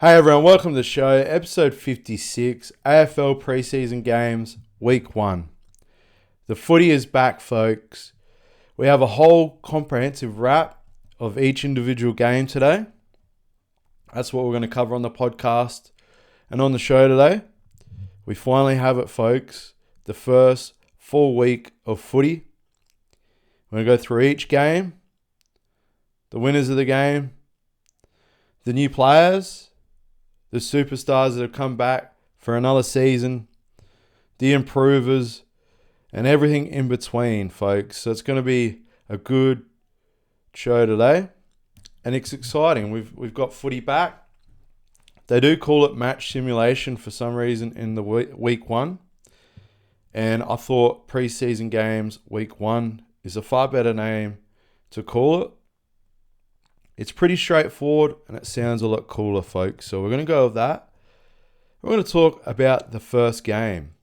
Hey everyone, welcome to the show, episode 56, AFL Preseason Games, Week 1. The footy is back, folks. We have a whole comprehensive wrap of each individual game today. That's what we're going to cover on the podcast and on the show today. We finally have it, folks. The first full week of footy. We're going to go through each game, the winners of the game, the new players, the superstars that have come back for another season, the improvers, and everything in between, folks. So it's going to be a good show today. And it's exciting. We've got footy back. They do call it match simulation for some reason in the week 1. And I thought preseason games week 1 is a far better name to call it. It's pretty straightforward and it sounds a lot cooler, folks. So we're going to go with that. We're going to talk about the first game.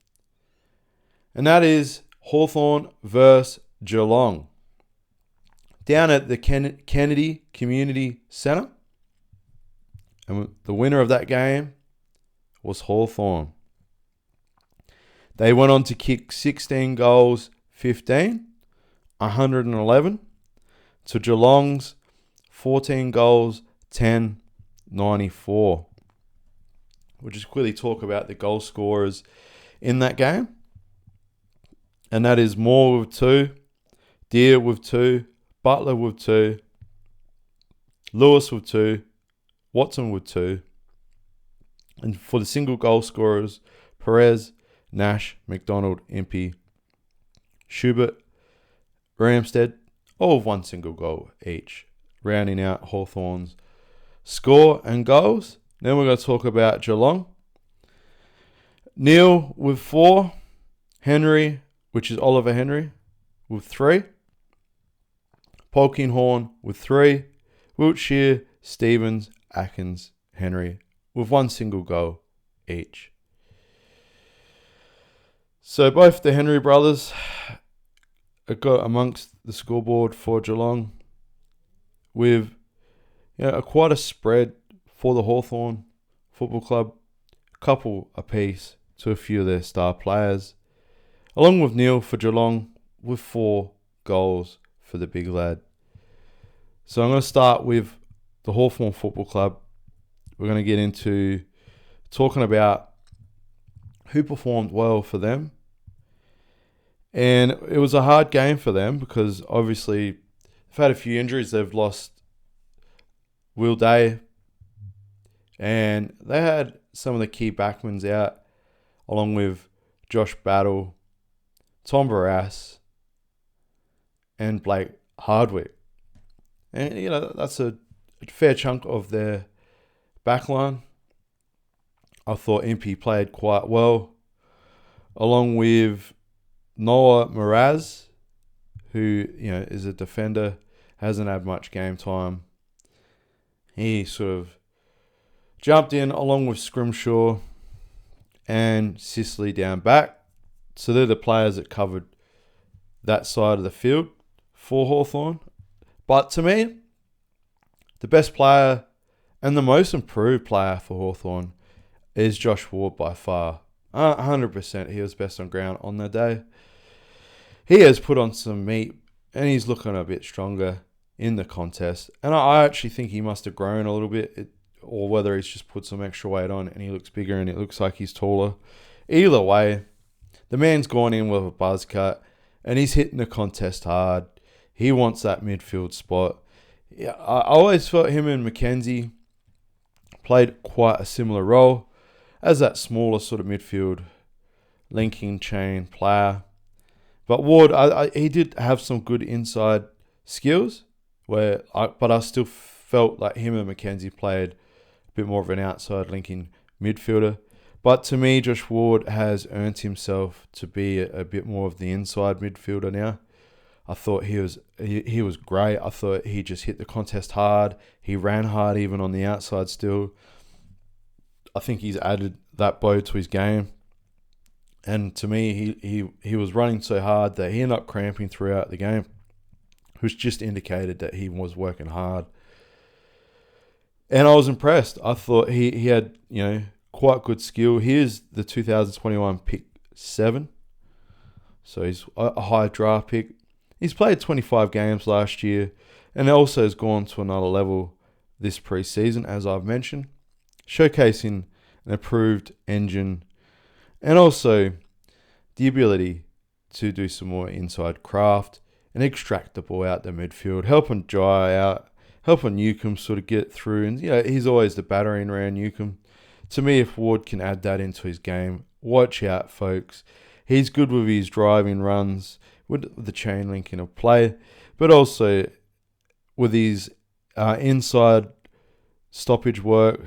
And that is Hawthorn versus Geelong. Down at the Kennedy Community Centre. And the winner of that game was Hawthorn. They went on to kick 16 goals, 15, 111 to Geelong's 14 goals, 10, 94. We'll just quickly talk about the goal scorers in that game. And that is Moore with 2, Deere with 2, Butler with 2, Lewis with 2, Watson with 2. And for the single goal scorers, Perez, Nash, McDonald, Impey, Schubert, Ramstead, all of one single goal each, rounding out Hawthorn's score and goals. Then we're going to talk about Geelong. Neil with 4, Henry, which is Oliver Henry, with 3, Polkinghorn with 3, Wiltshire, Stevens, Atkins, Henry, with one single goal each. So both the Henry brothers got amongst the scoreboard for Geelong with quite a spread for the Hawthorn Football Club, a couple apiece to a few of their star players, along with Neil for Geelong with 4 goals for the big lad. So I'm going to start with the Hawthorn Football Club. We're going to get into talking about who performed well for them. And it was a hard game for them because obviously they've had a few injuries. They've lost Will Day, and they had some of the key backmans out, along with Josh Battle, Tom Barras, and Blake Hardwick. And, that's a fair chunk of their backline. I thought Impey played quite well, along with Noah Miraz, who, is a defender, hasn't had much game time. He sort of jumped in along with Scrimshaw and Sicily down back. So they're the players that covered that side of the field for Hawthorn. But to me, the best player and the most improved player for Hawthorn is Josh Ward by far. 100% he was best on ground on the day. He has put on some meat and he's looking a bit stronger in the contest. And I actually think he must have grown a little bit, or whether he's just put some extra weight on and he looks bigger and it looks like he's taller. Either way, the man's gone in with a buzz cut and he's hitting the contest hard. He wants that midfield spot. Yeah, I always felt him and Mackenzie played quite a similar role as that smaller sort of midfield linking chain player. But Ward, he did have some good inside skills, but I still felt like him and Mackenzie played a bit more of an outside linking midfielder. But to me, Josh Ward has earned himself to be a bit more of the inside midfielder now. I thought he was great. I thought he just hit the contest hard. He ran hard even on the outside still. I think he's added that bow to his game. And to me, he was running so hard that he ended up cramping throughout the game, which just indicated that he was working hard. And I was impressed. I thought he had, quite good skill. Here's the 2021 pick 7. So he's a high draft pick. He's played 25 games last year and also has gone to another level this preseason, as I've mentioned, showcasing an improved engine and also the ability to do some more inside craft and extract the ball out the midfield, helping dry out, helping Newcombe sort of get through. And, he's always the battering around Newcombe. To me, if Ward can add that into his game, watch out, folks. He's good with his driving runs, with the chain linking of play, but also with his inside stoppage work,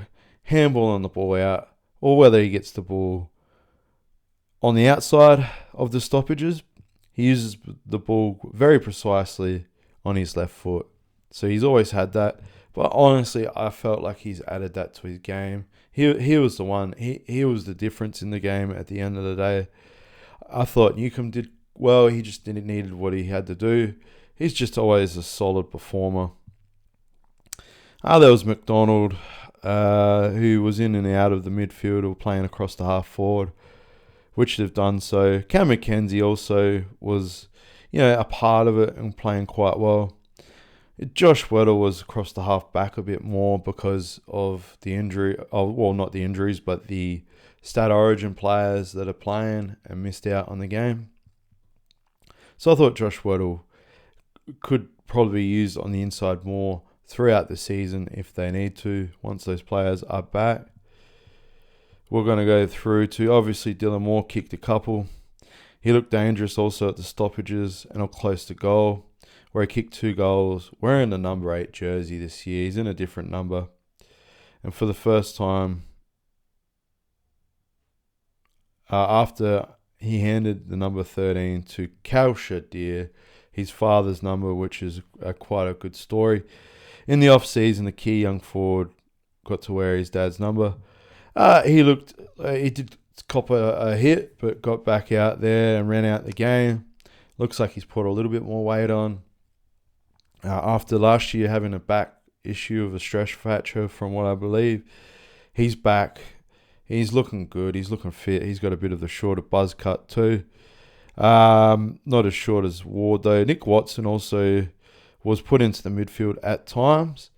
handballing the ball out, or whether he gets the ball on the outside of the stoppages. He uses the ball very precisely on his left foot. So he's always had that. But honestly, I felt like he's added that to his game. He was the one. He was the difference in the game at the end of the day. I thought Newcombe did well. He just didn't need what he had to do. He's just always a solid performer. There was McDonald, who was in and out of the midfield or playing across the half forward, which they've done so. Cam McKenzie also was, a part of it and playing quite well. Josh Weddle was across the half back a bit more because of the injury. Well, not the injuries, but the Stat Origin players that are playing and missed out on the game. So I thought Josh Weddle could probably be used on the inside more throughout the season if they need to, once those players are back. We're going to go through to, obviously, Dylan Moore kicked a couple. He looked dangerous also at the stoppages and close to goal, where he kicked 2 goals, wearing the number 8 jersey this year. He's in a different number. And for the first time, after he handed the number 13 to Cal Shadir, his father's number, which is quite a good story. In the off-season, the key young forward got to wear his dad's number. He did cop a hit, but got back out there and ran out the game. Looks like he's put a little bit more weight on. After last year having a back issue of a stress fracture, from what I believe, he's back. He's looking good. He's looking fit. He's got a bit of the shorter buzz cut too. Not as short as Ward though. Nick Watson also was put into the midfield at times,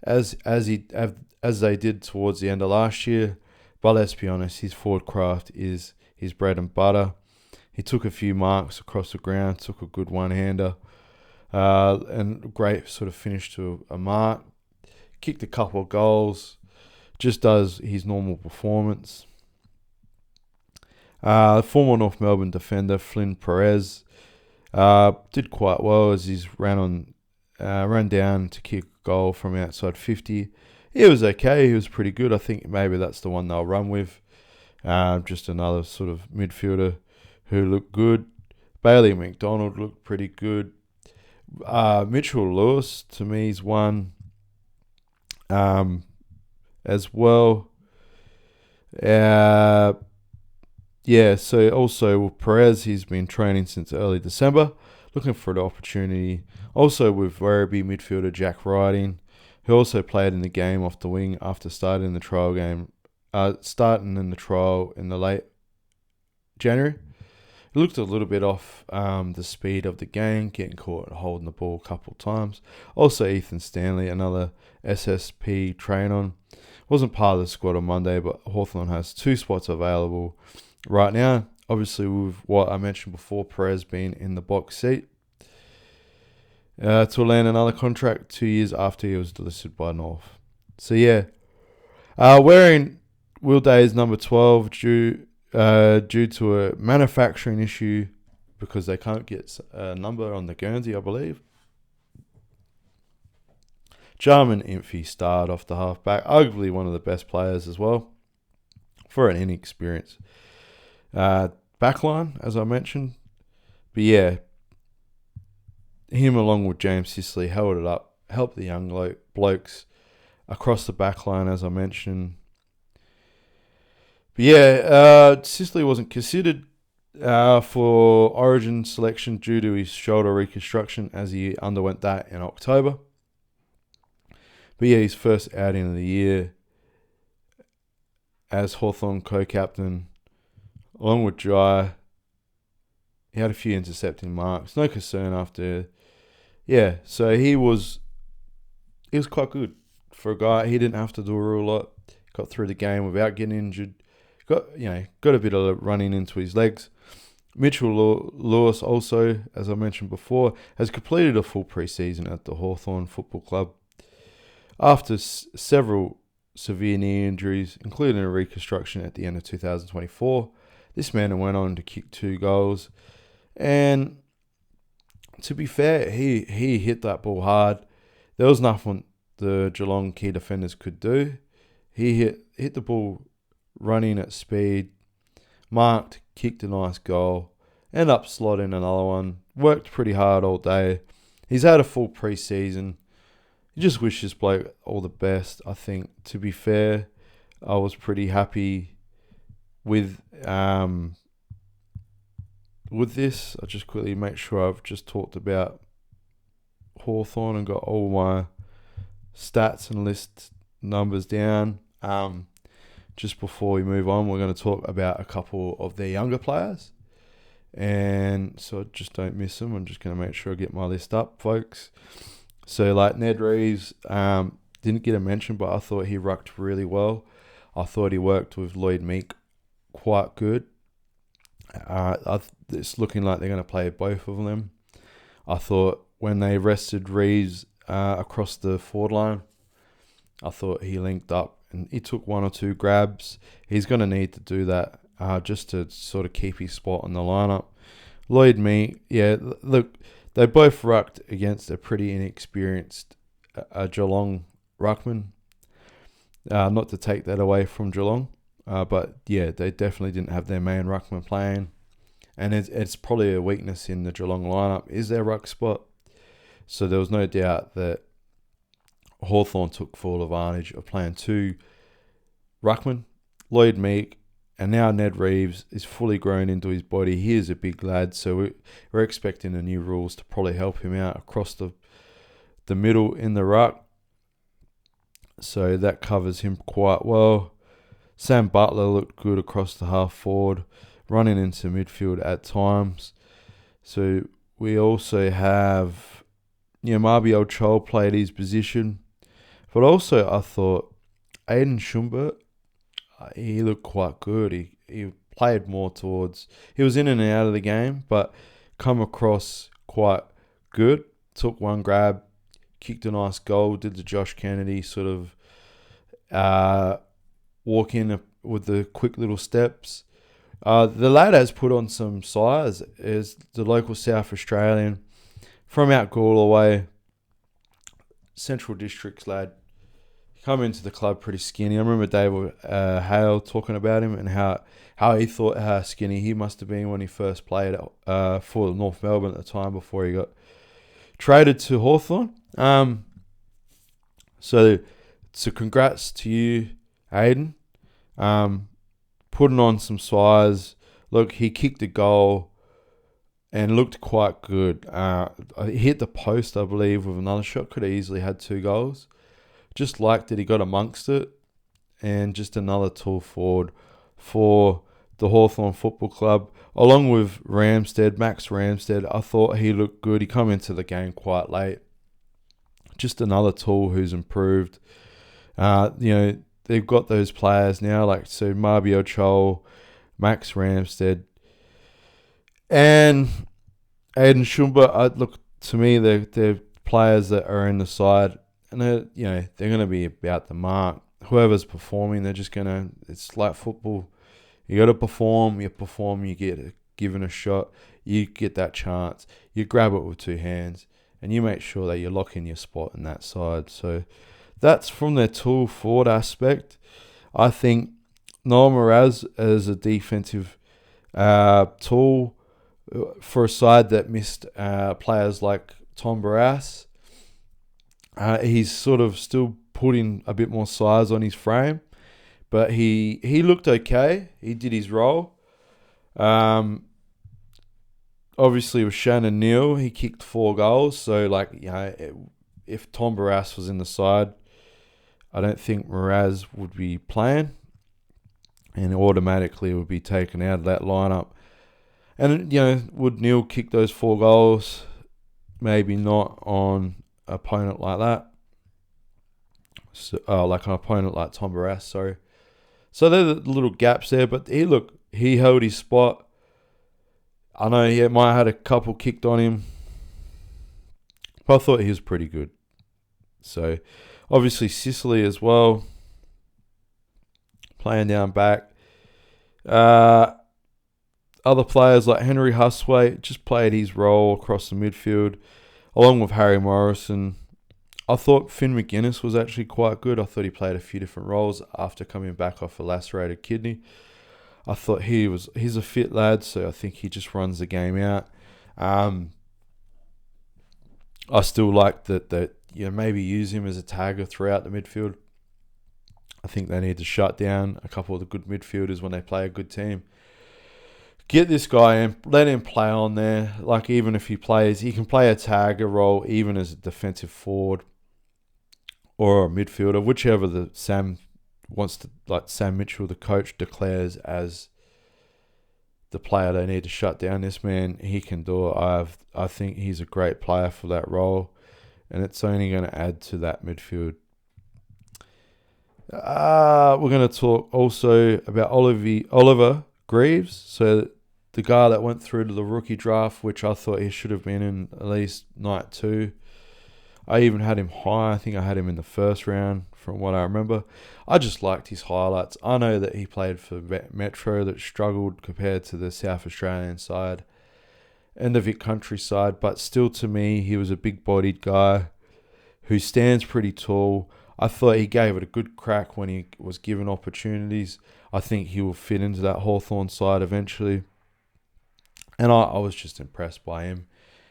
as they did towards the end of last year. But let's be honest, his forward craft is his bread and butter. He took a few marks across the ground, took a good one-hander, and great sort of finish to a mark. Kicked a couple of goals, just does his normal performance. Former North Melbourne defender Flynn Perez did quite well as he's ran down to kick a goal from outside 50. He was okay. He was pretty good. I think maybe that's the one they'll run with. Just another sort of midfielder who looked good. Bailey McDonald looked pretty good. Mitchell Lewis, to me, is one as well. So also with Perez, he's been training since early December, looking for an opportunity. Also with Werribee midfielder Jack Riding, who also played in the game off the wing after starting in the trial in the late January. He looked a little bit off the speed of the game, getting caught holding the ball a couple of times. Also Ethan Stanley, another SSP train-on. Wasn't part of the squad on Monday, but Hawthorn has 2 spots available right now. Obviously, with what I mentioned before, Perez being in the box seat to land another contract 2 years after he was delisted by North. So yeah, wearing Will Day's number 12 due to a manufacturing issue because they can't get a number on the Guernsey, I believe. Jarman Imphy starred off the halfback, arguably one of the best players as well for an inexperienced backline, as I mentioned. But yeah, him along with James Sicily held it up, helped the young blokes across the backline, as I mentioned. But yeah, Sicily wasn't considered for Origin selection due to his shoulder reconstruction as he underwent that in October. But yeah, his first outing of the year as Hawthorn co-captain, along with Jai. He had a few intercepting marks. No concern after. Yeah, so he was quite good for a guy. He didn't have to do a real lot. Got through the game without getting injured. Got a bit of running into his legs. Mitchell Lewis also, as I mentioned before, has completed a full preseason at the Hawthorn Football Club. After several severe knee injuries, including a reconstruction at the end of 2024, this man went on to kick 2 goals. And to be fair, he hit that ball hard. There was nothing the Geelong key defenders could do. He hit the ball running at speed, marked, kicked a nice goal, ended up slotting another one, worked pretty hard all day. He's had a full pre-season. You just wish this bloke all the best, I think. To be fair, I was pretty happy with this. I'll just quickly make sure I've just talked about Hawthorn and got all my stats and list numbers down. Just before we move on, we're going to talk about a couple of their younger players. And so I just don't miss them. I'm just going to make sure I get my list up, folks. So like Ned Reeves, didn't get a mention, but I thought he rucked really well. I thought he worked with Lloyd Meek quite good. It's looking like they're going to play both of them. I thought when they rested Reeves across the forward line, I thought he linked up and he took 1 or 2 grabs. He's going to need to do that just to sort of keep his spot in the lineup. Lloyd Meek, yeah, look, they both rucked against a pretty inexperienced Geelong ruckman. Not to take that away from Geelong, but yeah, they definitely didn't have their main ruckman playing. And it's probably a weakness in the Geelong lineup is their ruck spot. So there was no doubt that Hawthorn took full advantage of playing 2 ruckman, Lloyd Meek, and now Ned Reeves is fully grown into his body. He is a big lad, so we're expecting the new rules to probably help him out across the middle in the ruck. So that covers him quite well. Sam Butler looked good across the half forward, running into midfield at times. So we also have Mabior Chol played his position. But also I thought Aiden Schumbert, he looked quite good. He played more towards... He was in and out of the game, but come across quite good. Took 1 grab, kicked a nice goal, did the Josh Kennedy sort of walk in with the quick little steps. The lad has put on some size, is the local South Australian from out Galway, Central Districts lad. Come into the club pretty skinny. I remember David Hale talking about him and how he thought how skinny he must have been when he first played for North Melbourne at the time before he got traded to Hawthorn. So congrats to you, Aiden. Putting on some size. Look, he kicked a goal and looked quite good. He hit the post, I believe, with another shot. Could have easily had 2 goals. Just liked that he got amongst it, and just another tool forward for the Hawthorn Football Club, along with Max Ramstead. I thought he looked good. He come into the game quite late. Just another tool who's improved. They've got those players now, like so Marbio Chol, Max Ramstead, and Aiden Shumba. Look, to me, they're players that are in the side. And they're going to be about the mark. Whoever's performing, they're just going to... It's like football. You got to perform. You get given a shot. You get that chance. You grab it with 2 hands. And you make sure that you lock in your spot in that side. So that's from their tool forward aspect. I think Noel Moraz as a defensive tool for a side that missed players like Tom Barras. He's sort of still putting a bit more size on his frame, but he looked okay. He did his role. Obviously with Shannon Neal, he kicked 4 goals. So if Tom Barras was in the side, I don't think Mraz would be playing and automatically would be taken out of that lineup. And, would Neil kick those 4 goals? Maybe not on an opponent like that. So, like an opponent like Tom Barras, sorry. So there are the little gaps there, but he held his spot. I know he might have had a couple kicked on him, but I thought he was pretty good. So, obviously Sicily as well, playing down back. Other players like Henry Huswaite just played his role across the midfield, along with Harry Morrison. I thought Finn McGuinness was actually quite good. I thought he played a few different roles after coming back off a lacerated kidney. I thought he's a fit lad, so I think he just runs the game out. I still like that maybe use him as a tagger throughout the midfield. I think they need to shut down a couple of the good midfielders when they play a good team. Get this guy in, let him play on there. Like, even if he can play a tagger role, even as a defensive forward or a midfielder, whichever Sam Mitchell, the coach, declares as the player they need to shut down. This man, he can do it. I think he's a great player for that role, and it's only going to add to that midfield. We're going to talk also about Oliver Greaves, so the guy that went through to the rookie draft, which I thought he should have been in at least night 2. I even had him high. I think I had him in the first round from what I remember. I just liked his highlights. I know that he played for Metro that struggled compared to the South Australian side and the Vic Country side, but still to me, he was a big-bodied guy who stands pretty tall. I thought he gave it a good crack when he was given opportunities. I think he will fit into that Hawthorn side eventually. And I was just impressed by him.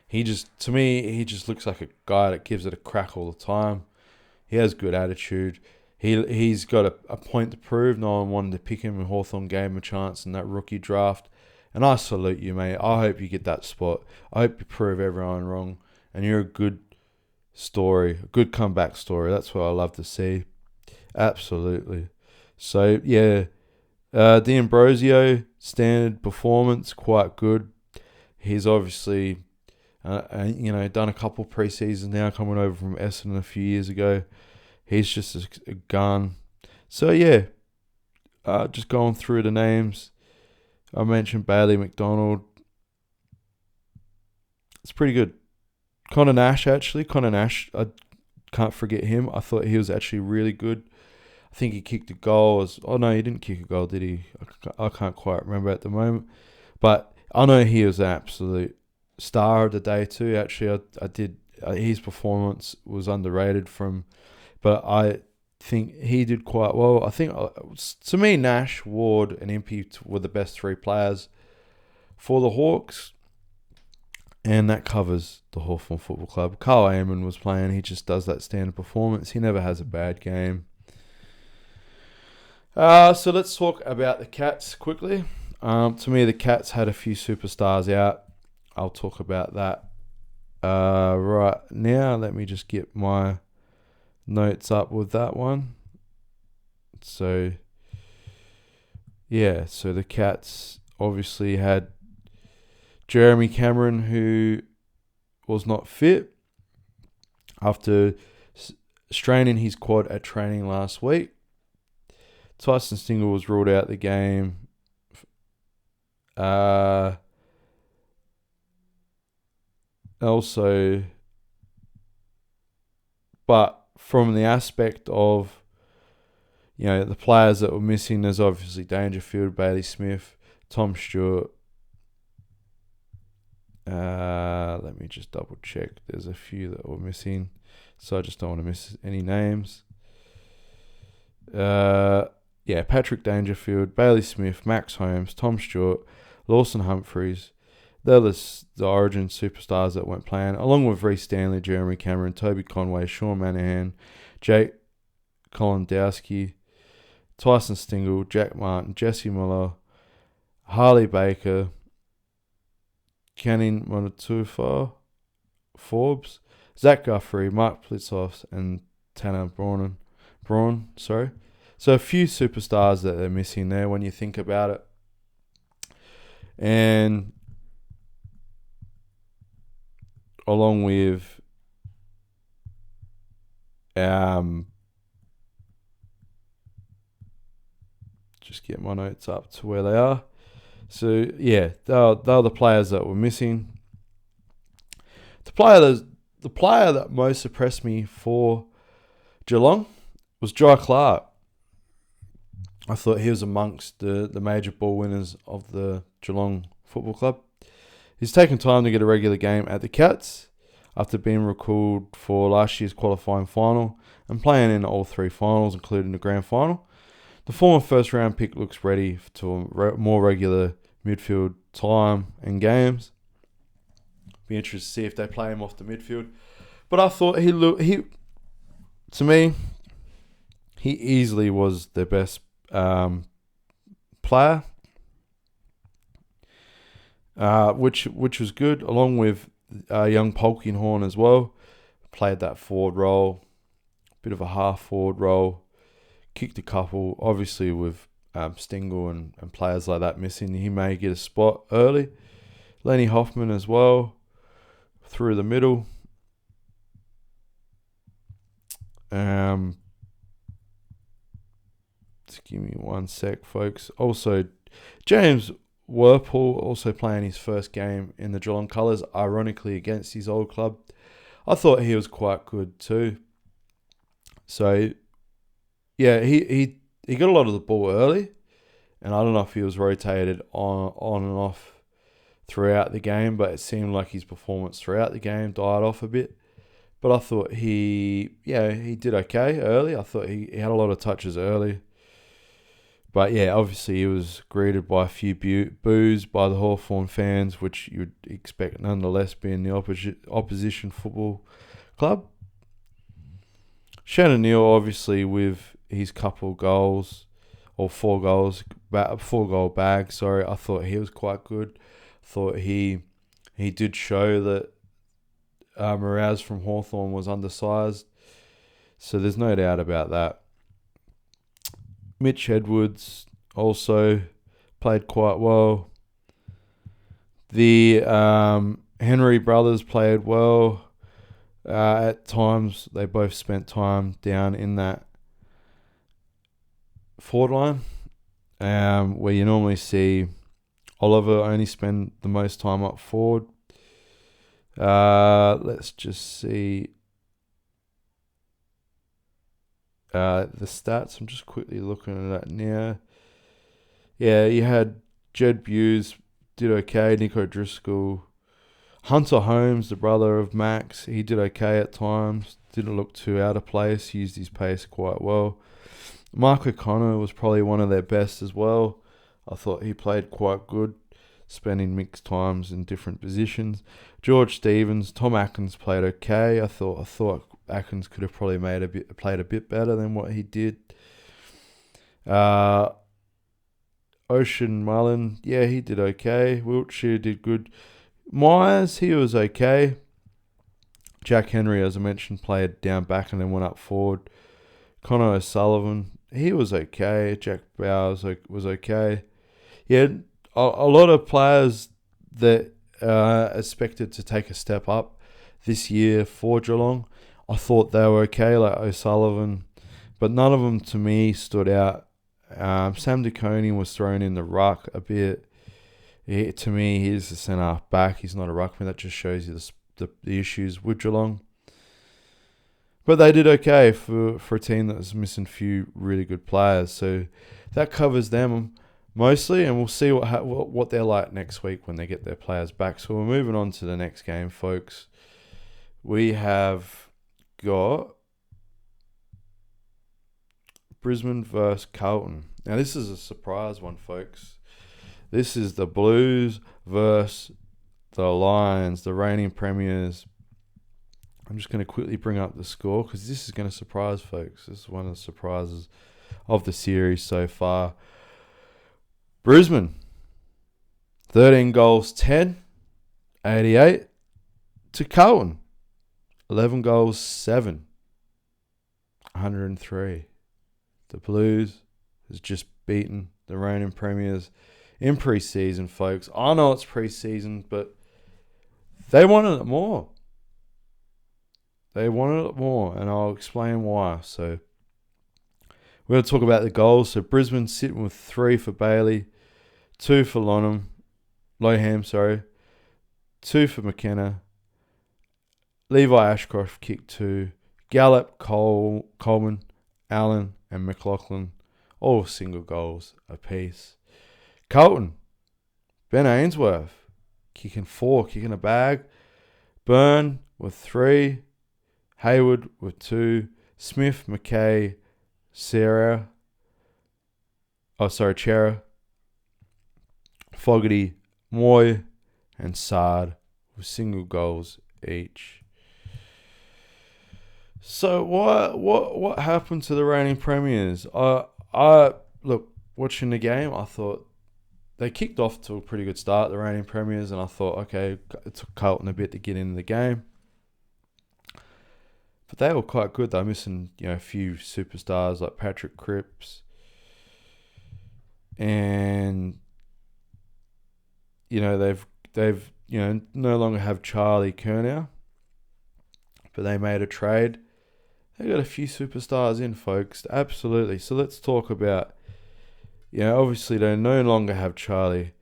To me, he just looks like a guy that gives it a crack all the time. He has good attitude. He's got a point to prove. No one wanted to pick him, and Hawthorn gave him a chance in that rookie draft. And I salute you, mate. I hope you get that spot. I hope you prove everyone wrong. And you're a good story, a good comeback story. That's what I love to see. Absolutely. So, yeah. D'Ambrosio, standard performance, quite good. He's obviously... done a couple pre-seasons now, coming over from Essendon a few years ago. He's just a gun. So, yeah, just going through the names. I mentioned Bailey McDonald. It's pretty good. Connor Nash, actually. I can't forget him. I thought he was actually really good. I think he kicked a goal. Oh, no, he didn't kick a goal, did he? I can't quite remember at the moment. But I know he was an absolute star of the day too. Actually, I did. His performance was underrated but I think he did quite well. I think to me, Nash, Ward, and Impey were the best 3 players for the Hawks, and that covers the Hawthorn Football Club. Carl Amon was playing. He just does that standard performance. He never has a bad game. So let's talk about the Cats quickly. To me, the Cats had a few superstars out. I'll talk about that right now. Let me just get my notes up with that one. So, yeah. So the Cats obviously had Jeremy Cameron, who was not fit after straining his quad at training last week. Tyson Stingle was ruled out the game. Also, but from the aspect of, the players that were missing, there's obviously Dangerfield, Bailey Smith, Tom Stewart. Let me just double check. There's a few that were missing, so I just don't want to miss any names. Patrick Dangerfield, Bailey Smith, Max Holmes, Tom Stewart, Lawson Humphreys. They're the Origin superstars that went playing, along with Reece Stanley, Jeremy Cameron, Toby Conway, Sean Manahan, Jake Kolondowski, Tyson Stingle, Jack Martin, Jesse Miller, Harley Baker, Canning Monatufa, Forbes, Zach Guthrie, Mark Plitzhoff, and Tanner Braun, sorry. So a few superstars that they're missing there when you think about it. And along with just get my notes up to where they are. So yeah, they're the players that were missing. The player that most impressed me for Geelong was Jai Clark. I thought he was amongst the major ball winners of the Geelong Football Club. He's taken time to get a regular game at the Cats after being recalled for last year's qualifying final and playing in all three finals, including the grand final. The former first-round pick looks ready to more regular midfield time and games. Be interested to see if they play him off the midfield. But I thought to me, he easily was their best player, which was good, along with young Polkinghorn as well. Played that forward role, bit of a half forward role, kicked a couple. Obviously, with Stingle and players like that missing, he may get a spot early. Lenny Hoffman as well, through the middle. Just give me one sec, folks. Also, James Werpel also playing his first game in the Geelong colours, ironically against his old club. I thought he was quite good too. So, yeah, he got a lot of the ball early, and I don't know if he was rotated on and off throughout the game, but it seemed like his performance throughout the game died off a bit. But I thought he did okay early. I thought he had a lot of touches early. But yeah, obviously he was greeted by a few boos by the Hawthorn fans, which you would expect nonetheless being the opposition football club. Shannon Neal, obviously, with his couple goals, or 4 goal bag, sorry, I thought he was quite good. Thought he did show that Mraz from Hawthorn was undersized. So there's no doubt about that. Mitch Edwards also played quite well. The Henry brothers played well. At times, they both spent time down in that forward line, where you normally see Oliver only spend the most time up forward. Let's just see the stats. I'm just quickly looking at that now. Yeah, you had Jed Buse did okay. Nico Driscoll. Hunter Holmes, the brother of Max, he did okay at times. Didn't look too out of place. Used his pace quite well. Mark O'Connor was probably one of their best as well. I thought he played quite good, spending mixed times in different positions. George Stevens, Tom Atkins played okay. I thought Atkins could have probably played a bit better than what he did. Ocean Mullen, yeah, he did okay. Wiltshire did good. Myers, he was okay. Jack Henry, as I mentioned, played down back and then went up forward. Connor O'Sullivan, he was okay. Jack Bowers was okay. Yeah, a lot of players that are expected to take a step up this year for Geelong. I thought they were okay, like O'Sullivan, but none of them to me stood out. Sam DeConey was thrown in the ruck a bit. To me, he's the centre back. He's not a ruckman. That just shows you the issues with Geelong. But they did okay for a team that was missing a few really good players. So that covers them mostly, and we'll see what they're like next week when they get their players back. So we're moving on to the next game, folks. We have got Brisbane versus Carlton. Now, this is a surprise one, folks. This is the Blues versus the Lions, the reigning premiers. I'm just going to quickly bring up the score because this is going to surprise folks. This is one of the surprises of the series so far. Brisbane, 13 goals, 10, 88 to Carlton, 11 goals, 7, 103. the Blues has just beaten the reigning premiers in pre-season, folks. I know it's pre-season, but they wanted it more. They wanted it more, and I'll explain why. So we're going to talk about the goals. So Brisbane sitting with 3 for Bailey, 2 for Lohan, 2 for McKenna. Levi Ashcroft kicked 2. Gallup, Coleman, Allen, and McLaughlin, all single goals apiece. Carlton, Ben Ainsworth, kicking 4, kicking a bag. Byrne with 3. Hayward with 2. Smith, McKay, Chera. Fogarty, Moy, and Sard with single goals each. So what happened to the reigning premiers? I look, watching the game, I thought they kicked off to a pretty good start, the reigning premiers, and I thought, okay, it took Carlton a bit to get into the game. But they were quite good. They're missing, a few superstars like Patrick Cripps. And they've no longer have Charlie Curnow. But they made a trade. They got a few superstars in, folks. Absolutely. So let's talk about, obviously they no longer have Charlie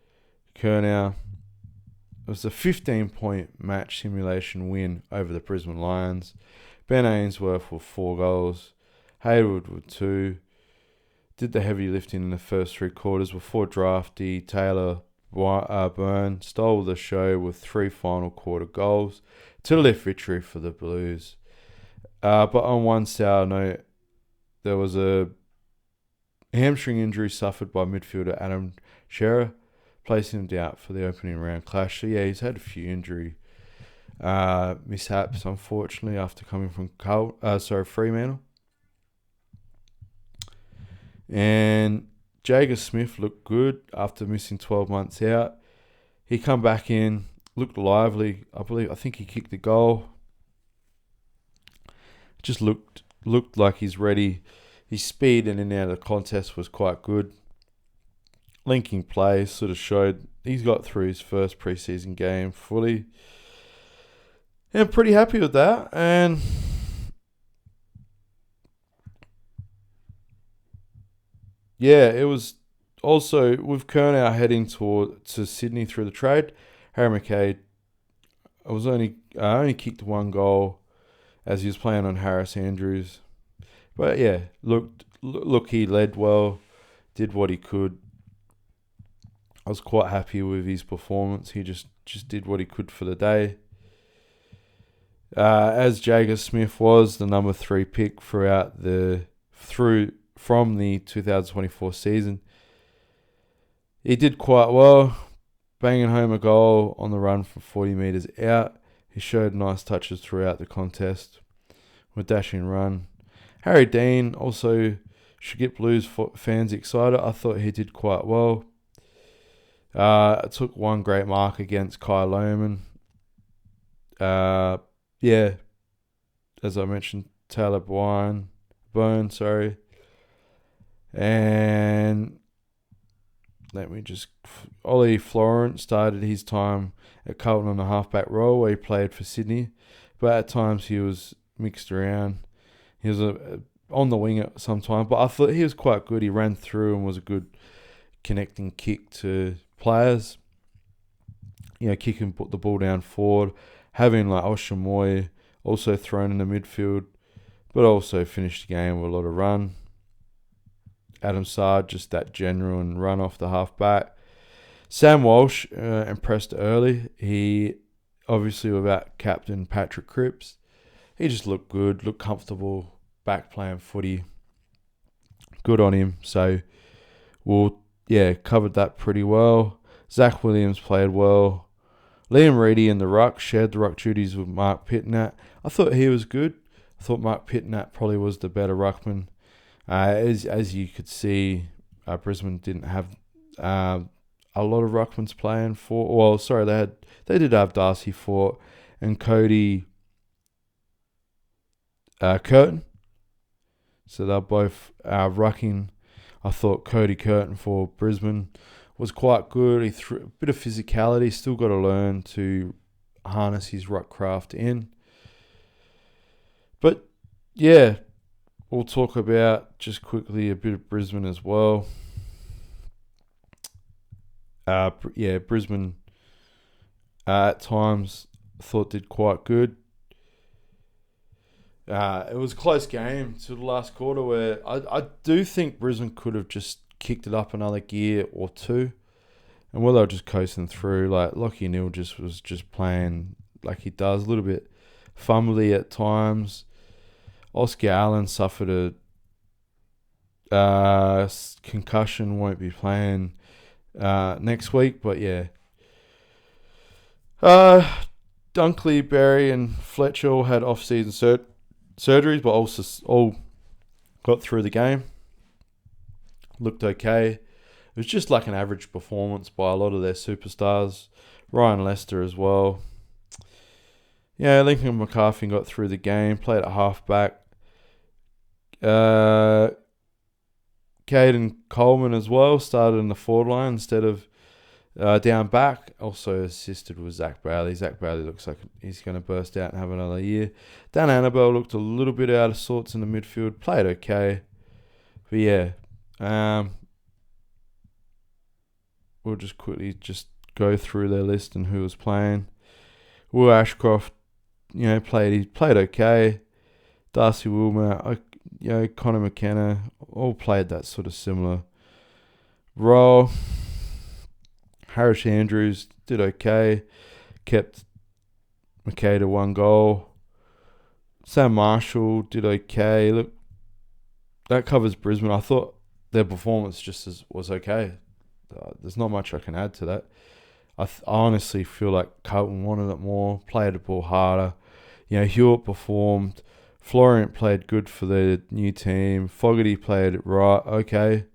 Curnow. It was a 15-point match simulation win over the Brisbane Lions. Ben Ainsworth with 4 goals. Hayward with 2. Did the heavy lifting in the first 3 quarters before drafty Taylor Byrne stole the show with 3 final quarter goals to lift victory for the Blues. But on one sour note, there was a hamstring injury suffered by midfielder Adam Chera, placing him out for the opening round clash. So yeah, he's had a few injury mishaps, unfortunately, after coming from Fremantle. And Jager Smith looked good after missing 12 months out. He come back in, looked lively. I think he kicked the goal. Just looked like he's ready. His speed in and out of the contest was quite good. Linking play sort of showed he's got through his first preseason game fully. And I'm pretty happy with that. And yeah, it was also with Curnow heading to Sydney through the trade. Harry McKay only kicked 1 goal as he was playing on Harris Andrews. But yeah, look, he led well, did what he could. I was quite happy with his performance. He just did what he could for the day. As Jager Smith was the number 3 pick from the 2024 season. He did quite well, banging home a goal on the run from 40 metres out. He showed nice touches throughout the contest with dashing run. Harry Dean also should get Blues fans excited. I thought he did quite well. It took 1 great mark against Kai Lohman. Yeah, as I mentioned, Taylor Byrne, and Ollie Florent started his time at Carlton on the halfback role where he played for Sydney, but at times he was mixed around. He was on the wing at some time, but I thought he was quite good. He ran through and was a good connecting kick to players. Kicking the ball down forward, having like Oshamoy also thrown in the midfield, but also finished the game with a lot of run. Adam Sard, just that general and run off the halfback. Sam Walsh impressed early. He obviously without captain Patrick Cripps, he just looked good, looked comfortable, back playing footy. Good on him. So covered that pretty well. Zach Williams played well. Liam Reedy in the ruck shared the ruck duties with Mark Pitnat. I thought he was good. I thought Mark Pitnat probably was the better ruckman. As you could see, Brisbane didn't have a lot of ruckmans playing for. Well, sorry, they did have Darcy Fort and Cody Curtin. So they're both rucking. I thought Cody Curtin for Brisbane was quite good. He threw a bit of physicality. Still got to learn to harness his ruck craft in. But yeah, we'll talk about just quickly a bit of Brisbane as well. Brisbane at times I thought did quite good. It was a close game to the last quarter where I do think Brisbane could have just kicked it up another gear or two. And while they were just coasting through, like Lachie Neale was just playing like he does, a little bit fumbly at times. Oscar Allen suffered a concussion, won't be playing next week, but yeah. Dunkley, Berry and Fletcher all had off-season surgeries, but also all got through the game. Looked okay. It was just like an average performance by a lot of their superstars. Ryan Lester as well. Yeah, Lincoln McCarthy got through the game, played at halfback. Caden Coleman as well started in the forward line instead of down back. Also assisted with Zach Bailey. Zach Bailey looks like he's going to burst out and have another year. Dan Annabelle looked a little bit out of sorts in the midfield. Played okay. But yeah, we'll just quickly go through their list and who was playing. Will Ashcroft, played okay. Darcy Wilmer, Connor McKenna, all played that sort of similar role. Harris Andrews did okay. Kept McKay to 1 goal. Sam Marshall did okay. Look, that covers Brisbane. I thought their performance was okay. There's not much I can add to that. I honestly feel like Carlton wanted it more, played the ball harder. Hewitt performed. Florent played good for the new team. Fogarty played right, okay.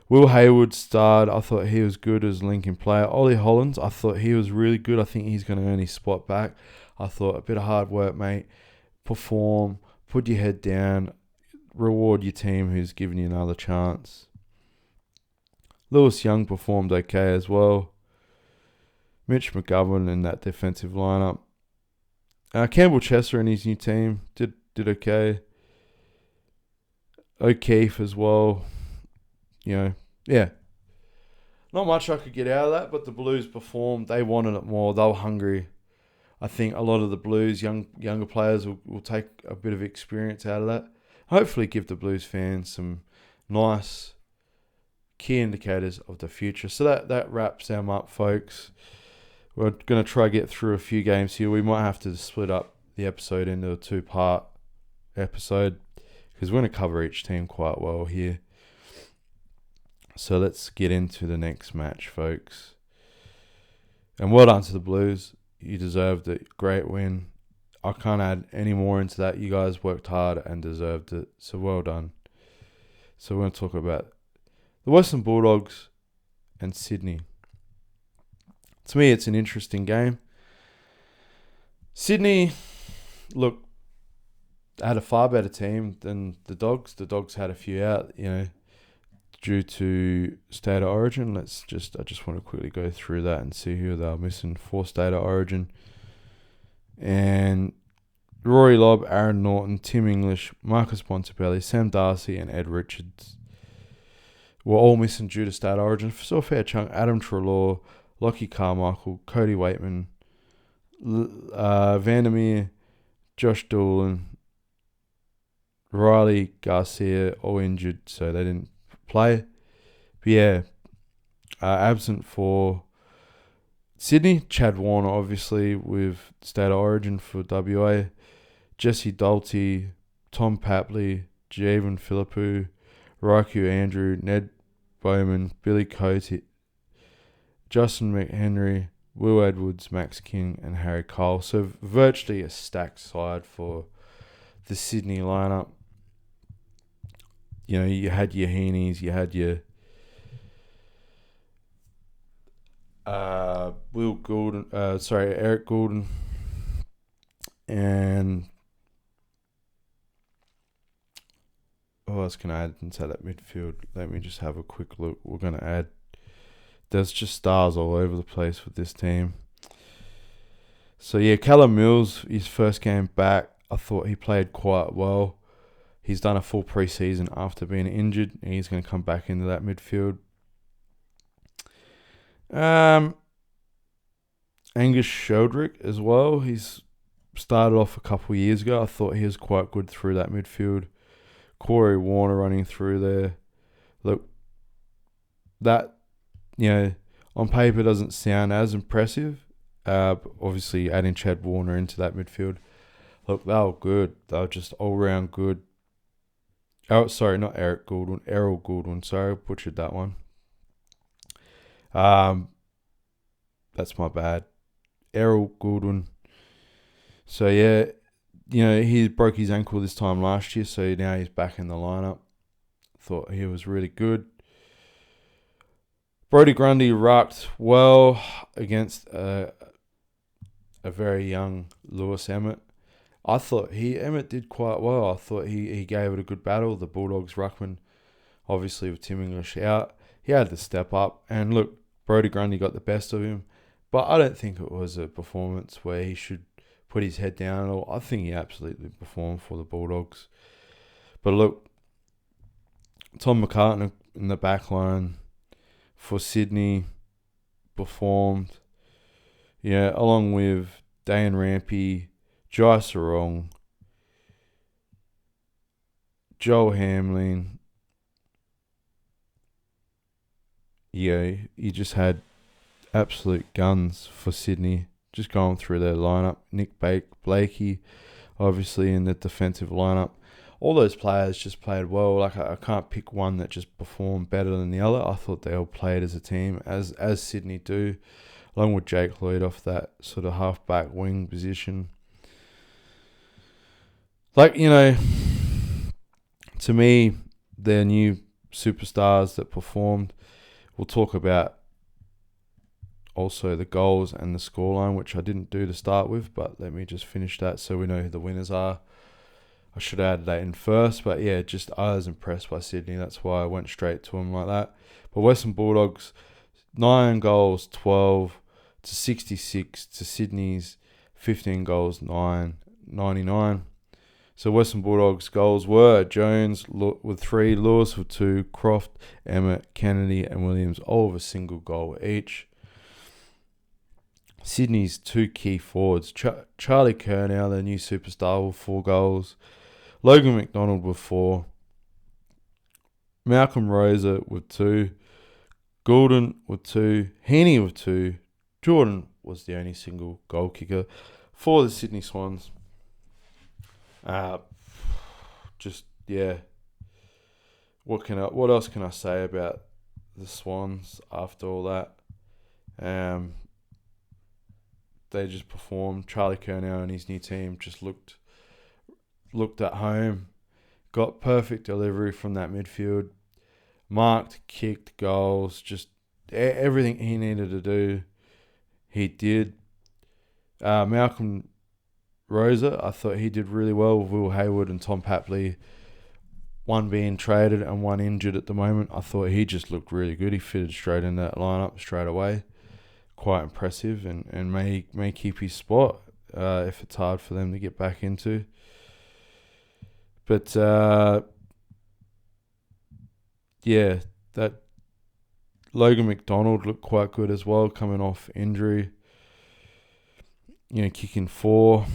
Will Hayward starred. I thought he was good as Lincoln player. Ollie Hollands, I thought he was really good. I think he's going to earn his spot back. I thought a bit of hard work, mate. Perform. Put your head down. Reward your team who's given you another chance. Lewis Young performed okay as well. Mitch McGovern in that defensive lineup. Campbell Chesser in his new team did okay. O'Keefe as well. Yeah. Not much I could get out of that, but the Blues performed. They wanted it more. They were hungry. I think a lot of the Blues, younger players, will take a bit of experience out of that. Hopefully give the Blues fans some nice key indicators of the future. So that wraps them up, folks. We're going to try to get through a few games here. We might have to split up the episode into a 2-part episode because we're going to cover each team quite well here. So let's get into the next match, folks. And well done to the Blues. You deserved it. Great win. I can't add any more into that. You guys worked hard and deserved it. So well done. So we're going to talk about the Western Bulldogs and Sydney. To me, it's an interesting game. Sydney, look, had a far better team than the Dogs. The Dogs had a few out, due to State of Origin. I just want to quickly go through that and see who they were missing for State of Origin. And Rory Lobb, Aaron Norton, Tim English, Marcus Bontempelli, Sam Darcy, and Ed Richards were all missing due to State of Origin. So a fair chunk. Adam Treloar, Lockie Carmichael, Cody Waitman, Vandermeer, Josh Doolan, Riley Garcia, all injured, so they didn't play. But yeah, absent for Sydney, Chad Warner, obviously, with State of Origin for WA, Jesse Dalty, Tom Papley, Javen Philippou, Raiku Andrew, Ned Bowman, Billy Cote, Justin McHenry, Will Edwards, Max King, and Harry Cole. So virtually a stacked side for the Sydney lineup. You had your Heenies, you had your Eric Goulden, and who else can I add into that midfield? Let me just have a quick look. We're going to add. There's just stars all over the place with this team. So, yeah, Callum Mills, his first game back, I thought he played quite well. He's done a full preseason after being injured, and he's going to come back into that midfield. Angus Sheldrick as well. He's started off a couple of years ago. I thought he was quite good through that midfield. Corey Warner running through there. Look, that, on paper doesn't sound as impressive. Obviously, adding Chad Warner into that midfield. Look, they were good. They were just all-round good. Oh, sorry, not Eric Goodwin. Errol Goodwin. Sorry, I butchered that one. That's my bad. Errol Goodwin. So, yeah, he broke his ankle this time last year, so now he's back in the lineup. Thought he was really good. Brodie Grundy rucked well against a very young Lewis Emmett. I thought Emmett did quite well. I thought he gave it a good battle. The Bulldogs ruckman, obviously with Tim English out, he had to step up. And look, Brodie Grundy got the best of him. But I don't think it was a performance where he should put his head down at all. I think he absolutely performed for the Bulldogs. But look, Tom McCartney in the back line for Sydney performed. Yeah, along with Dan Rampy, Jai Sarong, Joel Hamlin. Yeah, he just had absolute guns for Sydney. Just going through their lineup. Nick Blakey, obviously in the defensive lineup. All those players just played well. Like I can't pick one that just performed better than the other. I thought they all played as a team, as Sydney do, along with Jake Lloyd off that sort of half-back wing position. Like, to me, they're new superstars that performed. We'll talk about also the goals and the scoreline, which I didn't do to start with, but let me just finish that so we know who the winners are. I should have added that in first, but yeah, just I was impressed by Sydney. That's why I went straight to them like that. But Western Bulldogs, 9 goals, 12 to 66 to Sydney's 15 goals, 99. So Western Bulldogs goals were Jones with 3, Lewis with 2, Croft, Emmett, Kennedy and Williams all with a single goal each. Sydney's 2 key forwards, Charlie Curnow, their new superstar, with 4 goals. Logan McDonald with 4. Malcolm Rosa with 2. Goulden with 2. Heaney with 2. Jordan was the only single goal kicker for the Sydney Swans. What else can I say about the Swans after all that? They just performed. Charlie Curnow and his new team just looked at home. Got perfect delivery from that midfield. Marked, kicked, goals. Just everything he needed to do, he did. Malcolm Rosa, I thought he did really well with Will Hayward and Tom Papley. One being traded and one injured at the moment. I thought he just looked really good. He fitted straight in that lineup straight away. Quite impressive and may keep his spot if it's hard for them to get back into. But that Logan McDonald looked quite good as well, coming off injury. Kicking 4.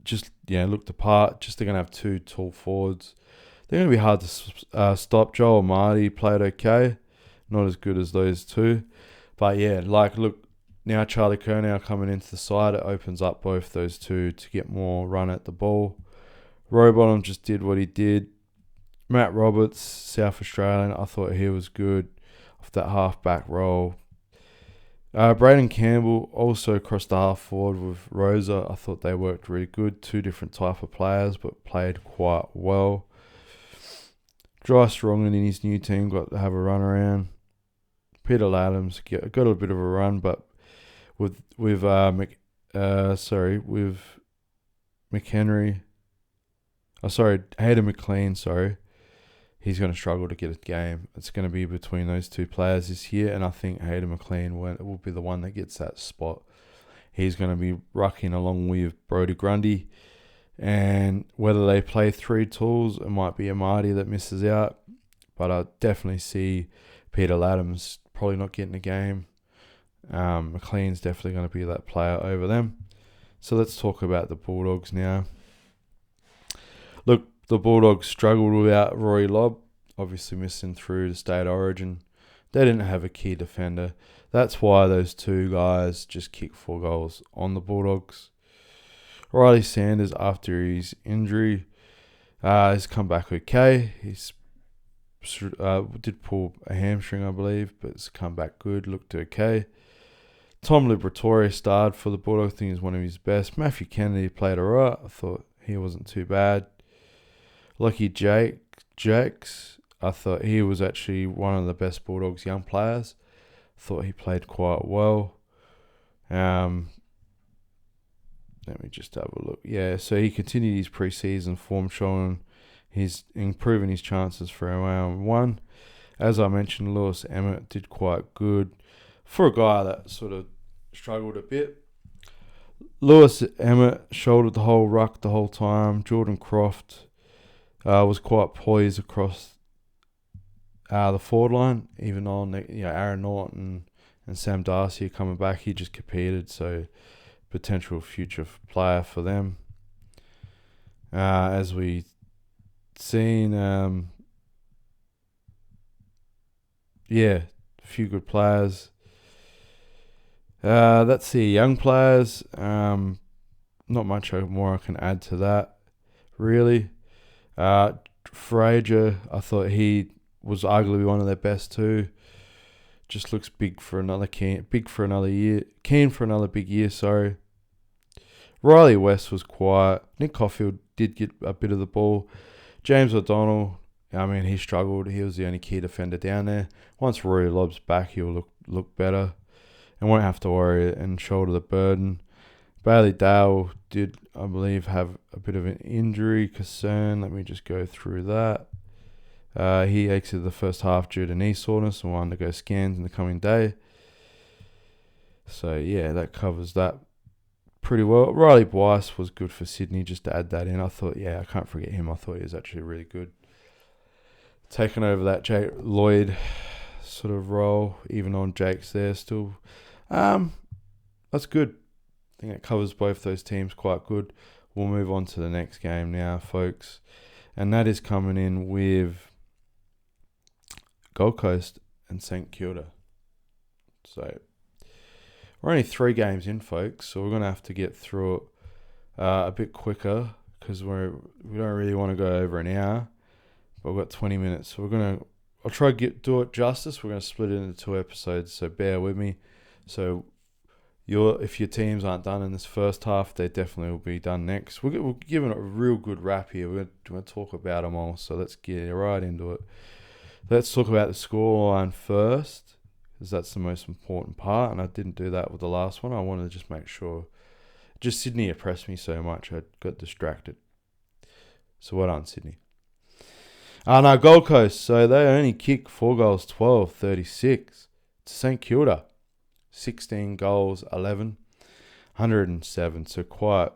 Just looked the part. Just they're gonna have 2 tall forwards. They're gonna be hard to stop. Joel Marty played okay, not as good as those 2. But look, now Charlie Curnow coming into the side, it opens up both those 2 to get more run at the ball. Rowbottom just did what he did. Matt Roberts, South Australian, I thought he was good off that half-back role. Braden Campbell also crossed the half forward with Rosa. I thought they worked really good. 2 different type of players, but played quite well. Dry Strongen in his new team got to have a run around. Peter Laddams got a bit of a run, but with McHenry. Hayden McLean, he's going to struggle to get a game. It's going to be between those two players this year, and I think Hayden McLean will be the one that gets that spot. He's going to be rucking along with Brodie Grundy, and whether they play 3 tools, it might be Amadi that misses out, but I definitely see Peter Laddams probably not getting a game. McLean's definitely going to be that player over them. So let's talk about the Bulldogs now. Look, the Bulldogs struggled without Rory Lobb, obviously missing through the state origin. They didn't have a key defender. That's why those 2 guys just kicked 4 goals on the Bulldogs. Riley Sanders, after his injury, has come back okay. He's did pull a hamstring, I believe, but it's come back good, looked okay. Tom Liberatore starred for the Bulldogs. I think he's one of his best. Matthew Kennedy played alright. I thought he wasn't too bad. Lucky Jakes, I thought he was actually one of the best Bulldogs young players. Thought he played quite well. Let me just have a look. Yeah, so he continued his preseason form, showing he's improving his chances for round 1. As I mentioned, Lewis Emmett did quite good for a guy that sort of struggled a bit. Lewis Emmett shouldered the whole ruck the whole time. Jordan Croft was quite poised across the forward line, even on Aaron Norton and Sam Darcy are coming back. He just competed, so potential future player for them. As we seen, a few good players. That's the young players. Not much more I can add to that, really. Fraser, I thought he was arguably one of their best too. Just looks big for another big for another big year. Riley West was quiet. Nick Caulfield did get a bit of the ball. James O'Donnell, he struggled. He was the only key defender down there. Once Rory Lobb's back, he'll look better and won't have to worry and shoulder the burden. Bailey Dale did, I believe, have a bit of an injury concern. Let me just go through that. He exited the first half due to knee soreness and will undergo scans in the coming day. So, that covers that pretty well. Riley Bryce was good for Sydney, just to add that in. I thought, I can't forget him. I thought he was actually really good. Taking over that Jake Lloyd sort of role, even on Jake's there still. That's good. I think it covers both those teams quite good. We'll move on to the next game now, folks. And that is coming in with Gold Coast and St Kilda. So we're only 3 games in, folks, so we're going to have to get through it a bit quicker because we don't really want to go over an hour. But we've got 20 minutes, so I'll try to do it justice. We're going to split it into 2 episodes, so bear with me. So if your teams aren't done in this first half, they definitely will be done next. We're giving it a real good wrap here. We're going to talk about them all, so let's get right into it. Let's talk about the scoreline first, because that's the most important part, and I didn't do that with the last one. I wanted to just make sure. Just Sydney oppressed me so much, I got distracted. So well done, Sydney. No, Gold Coast, so they only kicked 4 goals, 12-36 to St Kilda. 16 goals, 11, 107. So quite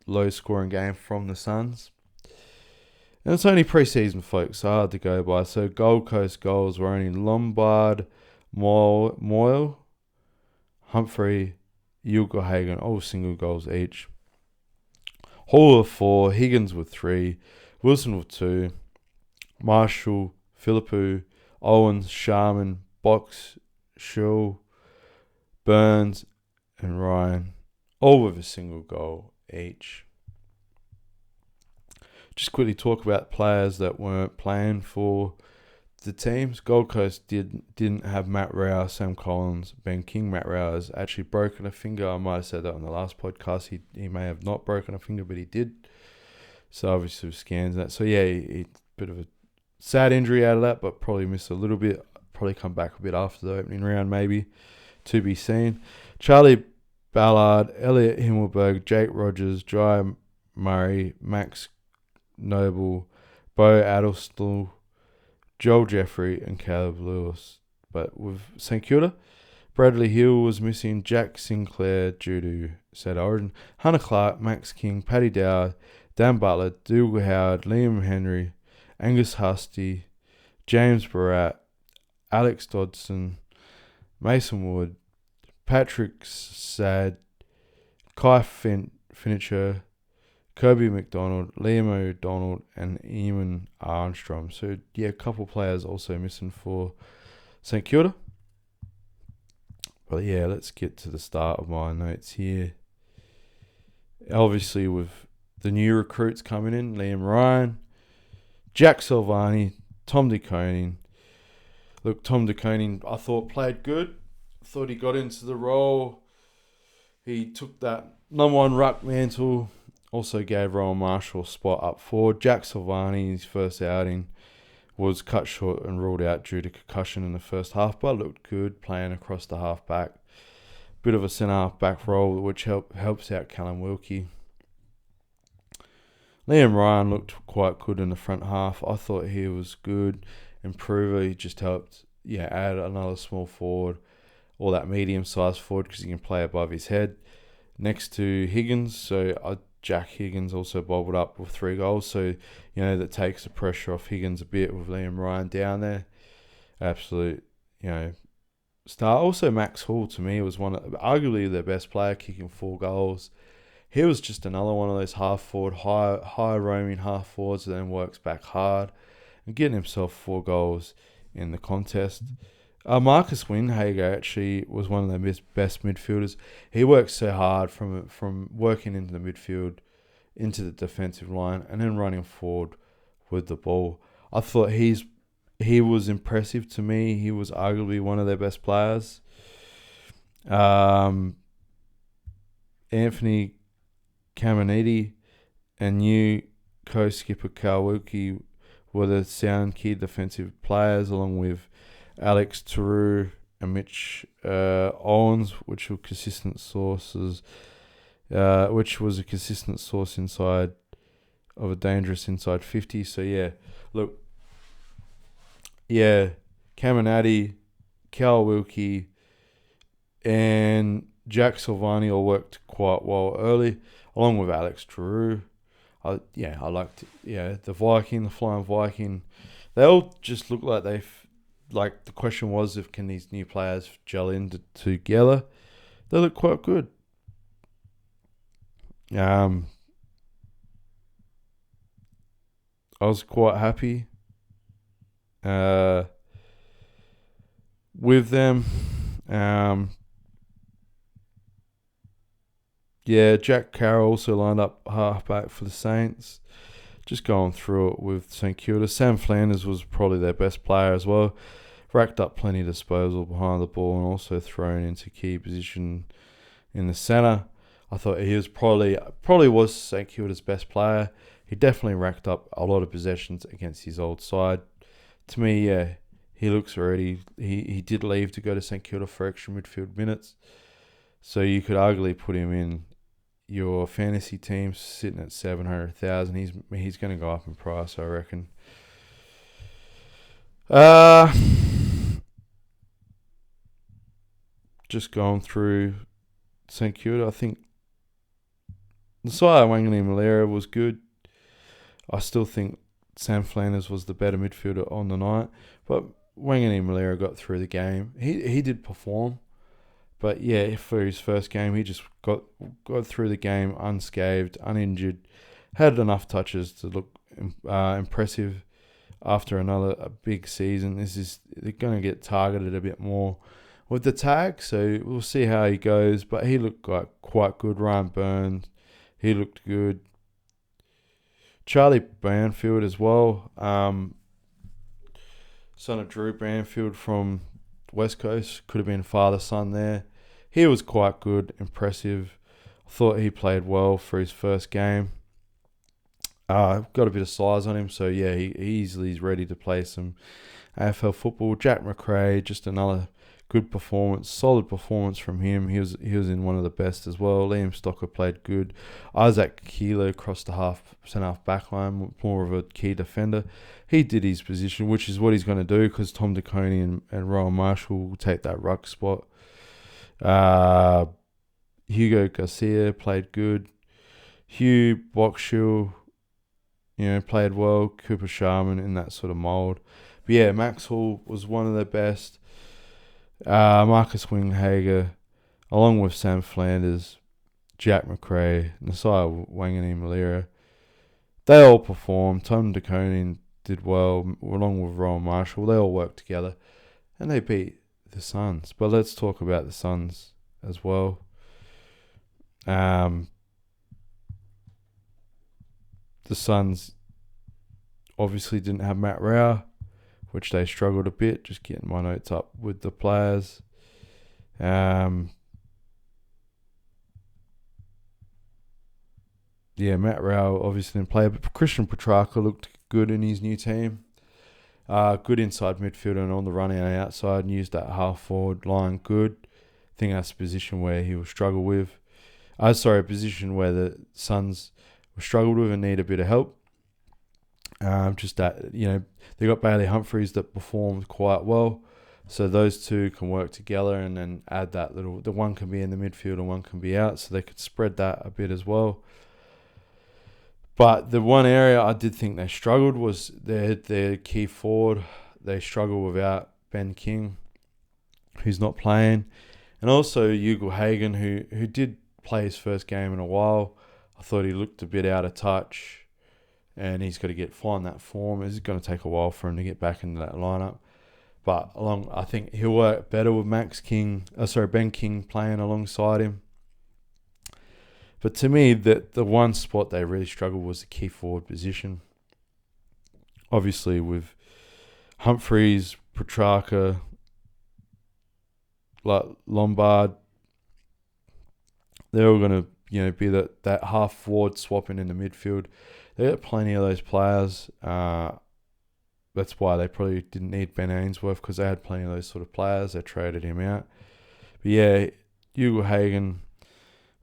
low scoring game from the Suns. And it's only preseason, folks, so hard to go by. So Gold Coast goals were only Lombard, Moyle, Humphrey, Ugelhagen, all single goals each. Hall with 4, Higgins with 3, Wilson with 2, Marshall, Philippou, Owens, Sharman, Box, Schull, Burns and Ryan, all with a single goal each. Just quickly talk about players that weren't playing for the teams. Gold Coast didn't have Matt Rao, Sam Collins, Ben King. Matt Rao has actually broken a finger. I might have said that on the last podcast. He may have not broken a finger, but he did. So obviously scans that. So he bit of a sad injury out of that, but probably missed a little bit. Probably come back a bit after the opening round, maybe. To be seen. Charlie Ballard, Elliot Himmelberg, Jake Rogers, Jai Murray, Max Noble, Bo Addlestall, Joel Jeffrey, and Caleb Lewis. But with St Kilda, Bradley Hill was missing, Jack Sinclair due to said origin, Hunter Clark, Max King, Paddy Dowd, Dan Butler, Dougal Howard, Liam Henry, Angus Husty, James Barat, Alex Dodson, Mason Wood, Patrick Sad, Kai Fincher, Kirby McDonald, Liam O'Donnell, and Eamon Armstrong. So, yeah, a couple players also missing for St Kilda. But, yeah, let's get to the start of my notes here. Obviously, with the new recruits coming in, Liam Ryan, Jack Silvani, Tom De Koning. Look, Tom De Koning, I thought played good. I thought he got into the role. He took that number one ruck mantle. Also gave Rowan Marshall a spot up forward. Jack Silvani, his first outing, was cut short and ruled out due to concussion in the first half, but looked good playing across the half-back. Bit of a centre-half back role, which helps out Callum Wilkie. Liam Ryan looked quite good in the front half. I thought he was good. Improver, he just helped add another small forward or that medium-sized forward because he can play above his head. Next to Higgins, so Jack Higgins also bobbled up with 3 goals, so that takes the pressure off Higgins a bit with Liam Ryan down there. Absolute, star. Also, Max Hall to me was arguably their best player, kicking 4 goals. He was just another one of those half forward, high roaming half forwards that then works back hard and getting himself 4 goals in the contest. Marcus Windhager actually was one of their best midfielders. He works so hard from working into the midfield, into the defensive line, and then running forward with the ball. I thought he was impressive to me. He was arguably one of their best players. Anthony Caminiti and new co-skipper Carl Wilkie were the sound key defensive players, along with Alex Taru and Mitch Owens, which was a consistent source inside of a dangerous inside 50. So Caminati, Carl Wilkie, and Jack Silvani all worked quite well early, along with Alex Taru. I liked the Flying Viking. They all just look like the question was if can these new players gel in together. They look quite good. I was quite happy with them. Jack Carroll also lined up halfback for the Saints. Just going through it with St Kilda. Sam Flanders was probably their best player as well. Racked up plenty of disposal behind the ball and also thrown into key position in the centre. I thought he was probably was St Kilda's best player. He definitely racked up a lot of possessions against his old side. To me, he looks ready. He did leave to go to St Kilda for extra midfield minutes. So you could arguably put him in your fantasy team sitting at 700,000. He's going to go up in price, I reckon. Just going through St Kilda, I think the side of Wanganeen Malera was good. I still think Sam Flanders was the better midfielder on the night, but Wanganeen Malera got through the game. He did perform. But for his first game, he just got through the game unscathed, uninjured, had enough touches to look impressive after a big season. They're going to get targeted a bit more with the tag, so we'll see how he goes. But he looked quite good. Ryan Burns, he looked good. Charlie Banfield as well, son of Drew Banfield from West Coast, could have been father-son there. He was quite good, impressive. I thought he played well for his first game. Got a bit of size on him, so he easily is ready to play some AFL football. Jack McRae, just another good performance, solid performance from him. He was in one of the best as well. Liam Stocker played good. Isaac Keeler crossed the centre half back line, more of a key defender. He did his position, which is what he's going to do because Tom DeConey and Rowan Marshall will take that ruck spot. Hugo Garcia played good. Hugh Boxhill, played well. Cooper Sharman in that sort of mould. But yeah, Max Hall was one of the best. Marcus Winghager, along with Sam Flanders, Jack McRae, Nasiah Wangani-Malira, they all performed. Tom DeConey did well, along with Rowan Marshall. They all worked together, and they beat the Suns. But let's talk about the Suns as well. The Suns obviously didn't have Matt Rao, which they struggled a bit, just getting my notes up with the players. Matt Rao obviously didn't play, but Christian Petrarca looked good in his new team. Good inside midfielder and on the run and outside, and used that half-forward line good. I think that's a position where he will struggle with. A position where the Suns will struggle with and need a bit of help. Just that, they got Bailey Humphries that performed quite well. So those two can work together and then add that the one can be in the midfield and one can be out. So they could spread that a bit as well. But the one area I did think they struggled was their key forward. They struggle without Ben King, who's not playing. And also Ugle Hagen, who did play his first game in a while. I thought he looked a bit out of touch. And he's got to find that form. It's going to take a while for him to get back into that lineup. But I think he'll work better with Ben King playing alongside him. But to me, the one spot they really struggled was the key forward position. Obviously, with Humphries, Petrarca, Lombard, they're all going to be that half forward swapping in the midfield. They got plenty of those players. That's why they probably didn't need Ben Ainsworth, because they had plenty of those sort of players. They traded him out. But yeah, Hugo Hagen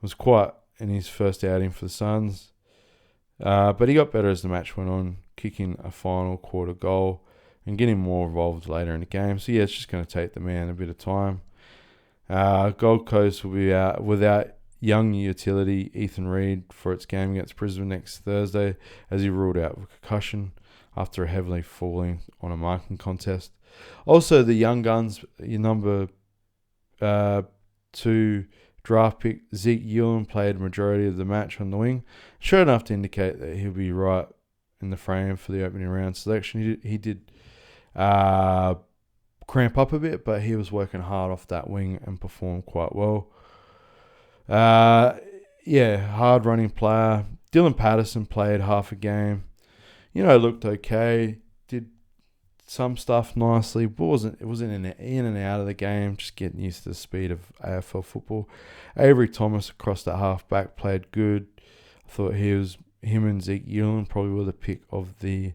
was quite in his first outing for the Suns. But he got better as the match went on, kicking a final quarter goal and getting more involved later in the game. So yeah, it's just going to take the man a bit of time. Gold Coast will be out without young utility Ethan Reid for its game against Brisbane next Thursday, as he ruled out with concussion after heavily falling on a marking contest. Also, the young guns, your number 2 draft pick Zeke Ewan played majority of the match on the wing, sure enough to indicate that he'll be right in the frame for the opening round selection. He did cramp up a bit, but he was working hard off that wing and performed quite well. Hard running player. Dylan Patterson played half a game. Looked okay. Did some stuff nicely, but it wasn't in and out of the game. Just getting used to the speed of AFL football. Avery Thomas across the half back played good. I thought him and Zeke Ewan probably were the pick of the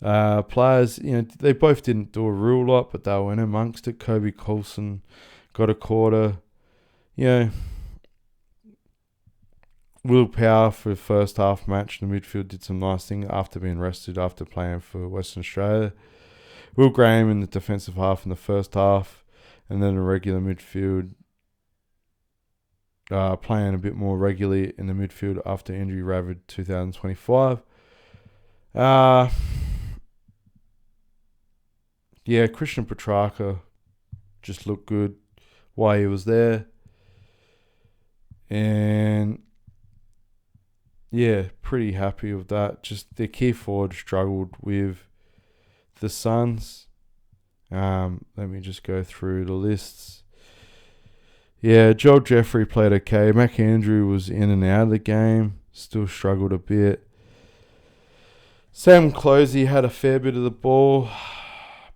players. They both didn't do a real lot, but they were in amongst it. Kobe Coulson got a quarter. Will Power for the first half match in the midfield did some nice things after being rested after playing for Western Australia. Will Graham in the defensive half in the first half, and then a regular midfield, playing a bit more regularly in the midfield after injury ravaged 2025. Christian Petrarca just looked good while he was there. And pretty happy with that. Just their key forward struggled with the Suns. Let me just go through the lists. Joel Jeffrey played okay. Mac Andrew was in and out of the game. Still struggled a bit. Sam Closey had a fair bit of the ball.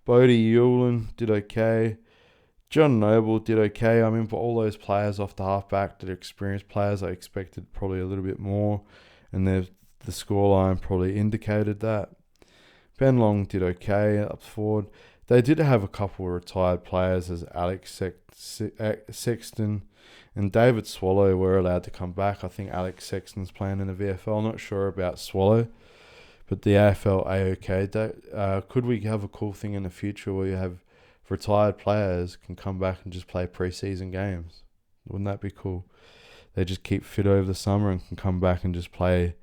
Bodie Yulin did okay. John Noble did okay. For all those players off the halfback that are experienced players, I expected probably a little bit more, and the scoreline probably indicated that. Ben Long did okay up forward. they did have a couple of retired players as Alex Sexton and David Swallow were allowed to come back. I think Alex Sexton's playing in the VFL. I'm not sure about Swallow, but the AFL A-OK. Could we have a cool thing in the future where you have retired players can come back and just play preseason games? Wouldn't that be cool? They just keep fit over the summer and can come back and just play.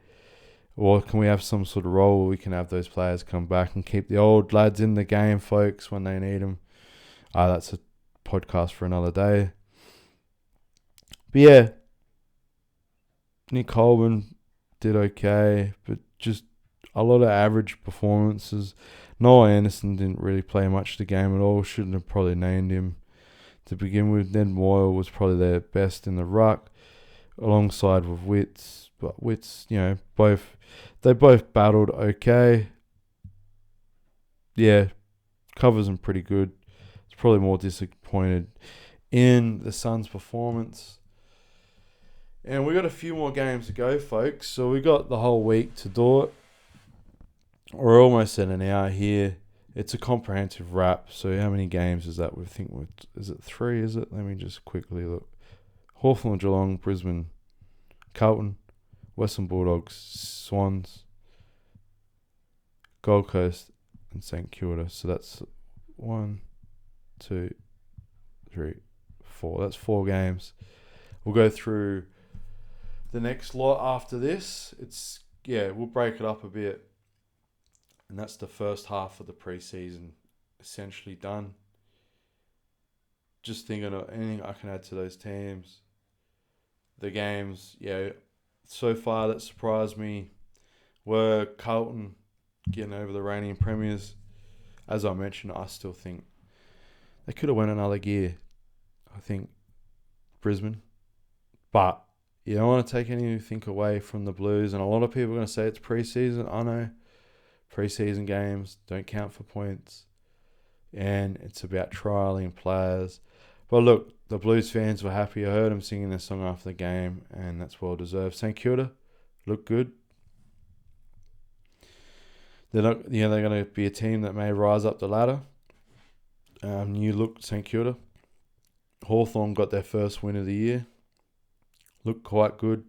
Or can we have some sort of role where we can have those players come back and keep the old lads in the game, folks, when they need them? That's a podcast for another day. But yeah, Nick Colburn did okay, but just a lot of average performances. Noah Anderson didn't really play much of the game at all. Shouldn't have probably named him to begin with. Ned Moyle was probably their best in the ruck, alongside with Witts. But Witts, they both battled okay. Yeah, covers them pretty good. It's probably more disappointed in the Suns' performance. And we got a few more games to go, folks. So we got the whole week to do it. We're almost at an hour here. It's a comprehensive wrap. So how many games is that? Is it 3? Is it? Let me just quickly look. Hawthorn, Geelong, Brisbane, Carlton, Western Bulldogs, Swans, Gold Coast, and St Kilda. So that's 1, 2, 3, 4. That's 4 games. We'll go through the next lot after this. We'll break it up a bit. And that's the first half of the preseason essentially done. Just thinking of anything I can add to those teams. The games, so far that surprised me were Carlton getting over the reigning premiers. As I mentioned, I still think they could have went another gear. I think Brisbane. But you don't want to take anything away from the Blues. And a lot of people are going to say it's preseason. I know. Preseason games don't count for points. And it's about trialing players. But look, the Blues fans were happy. I heard them singing their song after the game. And that's well deserved. St Kilda look good. They're going to be a team that may rise up the ladder. New look, St Kilda. Hawthorn got their first win of the year. Looked quite good.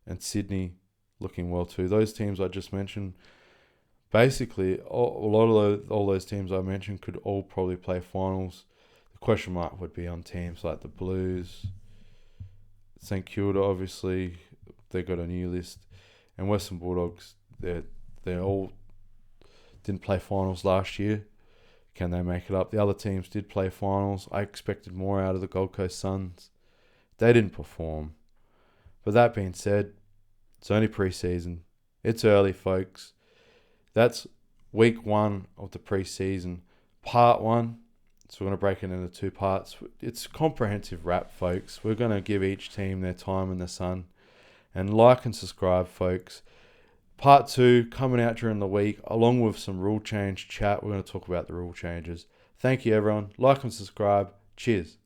And Sydney looking well too. Those teams I just mentioned, basically, all those teams I mentioned could all probably play finals. The question mark would be on teams like the Blues, St Kilda, obviously. They got a new list. And Western Bulldogs, they all didn't play finals last year. Can they make it up? The other teams did play finals. I expected more out of the Gold Coast Suns. They didn't perform. But that being said, it's only preseason. It's early, folks. That's week 1 of the preseason, part 1. So we're going to break it into 2 parts. It's a comprehensive wrap, folks. We're going to give each team their time in the sun. And like and subscribe, folks. Part 2 coming out during the week, along with some rule change chat. We're going to talk about the rule changes. Thank you, everyone. Like and subscribe. Cheers.